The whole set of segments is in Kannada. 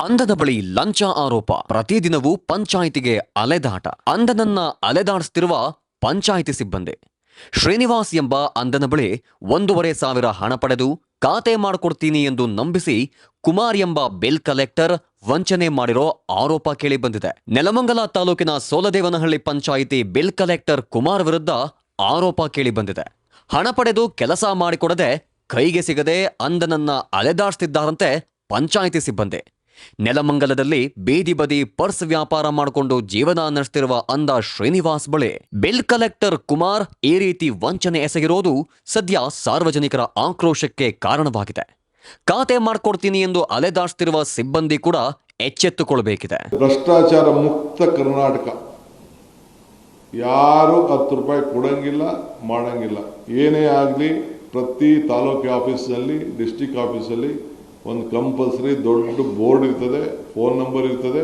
ಅಂಧನ ಬಳಿ ಲಂಚ ಆರೋಪ. ಪ್ರತಿದಿನವೂ ಪಂಚಾಯಿತಿಗೆ ಅಲೆದಾಟ. ಅಂಧನನ್ನ ಅಲೆದಾಡಿಸುತ್ತಿರುವ ಪಂಚಾಯಿತಿ ಸಿಬ್ಬಂದಿ. ಶ್ರೀನಿವಾಸ್ ಎಂಬ ಅಂಧನ ಬಳಿ 1,500 ಹಣ ಪಡೆದು ಖಾತೆ ಮಾಡಿಕೊಡ್ತೀನಿ ಎಂದು ನಂಬಿಸಿ ಕುಮಾರ್ ಎಂಬ ಬಿಲ್ ಕಲೆಕ್ಟರ್ ವಂಚನೆ ಮಾಡಿರೋ ಆರೋಪ ಕೇಳಿ ಬಂದಿದೆ. ನೆಲಮಂಗಲ ತಾಲೂಕಿನ ಸೋಲದೇವನಹಳ್ಳಿ ಪಂಚಾಯಿತಿ ಬಿಲ್ ಕಲೆಕ್ಟರ್ ಕುಮಾರ್ ವಿರುದ್ಧ ಆರೋಪ ಕೇಳಿ ಬಂದಿದೆ. ಹಣ ಪಡೆದು ಕೆಲಸ ಮಾಡಿಕೊಡದೆ ಕೈಗೆ ಸಿಗದೆ ಅಂಧನನ್ನ ಅಲೆದಾಡಿಸುತ್ತಿದ್ದಾರಂತೆ ಪಂಚಾಯಿತಿ ಸಿಬ್ಬಂದಿ. ನೆಲಮಂಗಲದಲ್ಲಿ ಬೀದಿ ಬದಿ ಪರ್ಸ್ ವ್ಯಾಪಾರ ಮಾಡಿಕೊಂಡು ಜೀವನ ನಡೆಸುತ್ತಿರುವ ಅಂಧ ಶ್ರೀನಿವಾಸ್ ಬಳಿ ಬಿಲ್ ಕಲೆಕ್ಟರ್ ಕುಮಾರ್ ಈ ರೀತಿ ವಂಚನೆ ಎಸಗಿರೋದು ಸದ್ಯ ಸಾರ್ವಜನಿಕರ ಆಕ್ರೋಶಕ್ಕೆ ಕಾರಣವಾಗಿದೆ. ಖಾತೆ ಮಾಡಿಕೊಡ್ತೀನಿ ಎಂದು ಅಲೆದಾಡಿಸುತ್ತಿರುವ ಸಿಬ್ಬಂದಿ ಕೂಡ ಎಚ್ಚೆತ್ತುಕೊಳ್ಳಬೇಕಿದೆ. ಭ್ರಷ್ಟಾಚಾರ ಮುಕ್ತ ಕರ್ನಾಟಕ. ಯಾರು 10 ರೂಪಾಯಿ ಕೊಡಂಗಿಲ್ಲ, ಮಾಡಂಗಿಲ್ಲ. ಏನೇ ಆಗಲಿ ಪ್ರತಿ ತಾಲೂಕು ಆಫೀಸ್ನಲ್ಲಿ, ಡಿಸ್ಟಿಕ್ ಆಫೀಸಲ್ಲಿ ಒಂದು ಕಂಪಲ್ಸರಿ ದೊಡ್ಡ ಬೋರ್ಡ್ ಇರ್ತದೆ, ಫೋನ್ ನಂಬರ್ ಇರ್ತದೆ.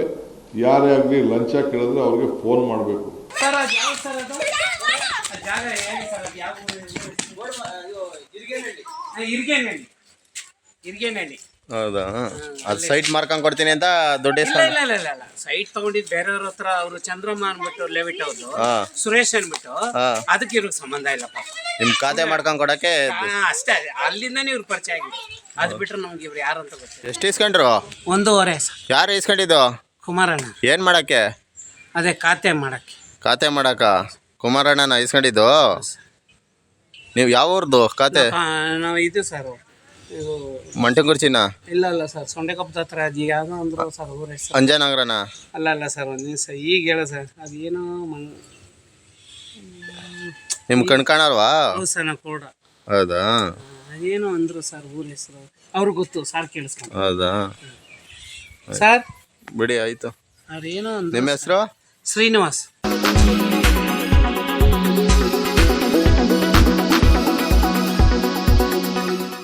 ಯಾರೇ ಆಗಲಿ ಲಂಚ ಕೇಳಿದ್ರೆ ಅವ್ರಿಗೆ ಫೋನ್ ಮಾಡಬೇಕು. ಹೌದಾ? ಅದು ಸೈಟ್ ಮಾರ್ಕೊಂಡ್ ಕೊಡ್ತೀನಿ ಅಂತ ದುಡ್ಡು ಇಲ್ಲ ಸೈಟ್ ತಗೊಂಡಿದ್ ಬೇರೆಯವ್ರ ಹತ್ರ. ಅವರು ಚಂದ್ರಮ್ಮ ಅನ್ಬಿಟ್ಟು ಲೆವಿಟ್ ಅವ್ರು, ಸುರೇಶ್ ಅನ್ಬಿಟ್ಟು, ಅದಕ್ಕೆ ಇವ್ರಿಗೆ ಸಂಬಂಧ ಇಲ್ಲಪ್ಪ. ನಿಮ್ ಖಾತೆ ಮಾಡ್ಕೊಂಡ್ ಕೊಡಕ್ಕೆ ಅಷ್ಟೇ, ಅಲ್ಲಿಂದಾನೆ ಇವ್ರು ಪರಿಚಯ ಆಗಿದೆ. ಅದು ಬಿಟ್ರೆ ನಮ್ಗೆ ಇವ್ರು ಯಾರು ಅಂತ ಗೊತ್ತಿಲ್ಲ. ಎಷ್ಟು ಇಸ್ಕೊಂಡ್ರು? 1.5. ಯಾರು ಇಸ್ಕೊಂಡಿದ್ದು? ಕುಮಾರಣ್ಣ. ಏನ್ ಮಾಡಕ್ಕೆ? ಅದೇ ಖಾತೆ ಮಾಡಕ್ಕೆ. ಖಾತೆ ಮಾಡಕ ಕುಮಾರಣ್ಣನ ಇಸ್ಕೊಂಡಿದ್ದು? ನೀವು ಯಾವ ಊರ್ದು ಖಾತೆ? ನಾವು ಇದು ಸರ್, ಇದು ಮಂಟಂಗುರ್ಚಿನ? ಇಲ್ಲ ಸರ್, ಸೊಂಡೆಕೊಪ್ಪದ ಹತ್ರ. ಅದು ಯಾವ್ದೋ ಅಂದ್ರು ಸರ್ ಊರ ಹೆಸರು. ಅಂಜನಗರನ? ಅಲ್ಲ ಸರ್, ಒಂದು ನಿಮಿಷ ಈಗ ಹೇಳ ಸರ್. ಅದೇನೋ ನಿಮ್ ಕಣ್ಕಾಣಲ್ವಾ? ಹೌದು ಸರ್, ನಾವು ಕೂಡ. ಹೌದಾ? ಅದೇನೋ ಅಂದ್ರು ಸರ್ ಊರ ಹೆಸರು. ಅವ್ರಿಗೆ ಗೊತ್ತು ಸರ್, ಕೇಳಿಸ್ಕೊಂಡು. ಹೌದಾ? ಸರ್ ಬಿಡಿ, ಆಯ್ತು. ಅವ್ರೇನೋ ಅಂದ್ರು. ನಿಮ್ಮ ಹೆಸರು? ಶ್ರೀನಿವಾಸ್.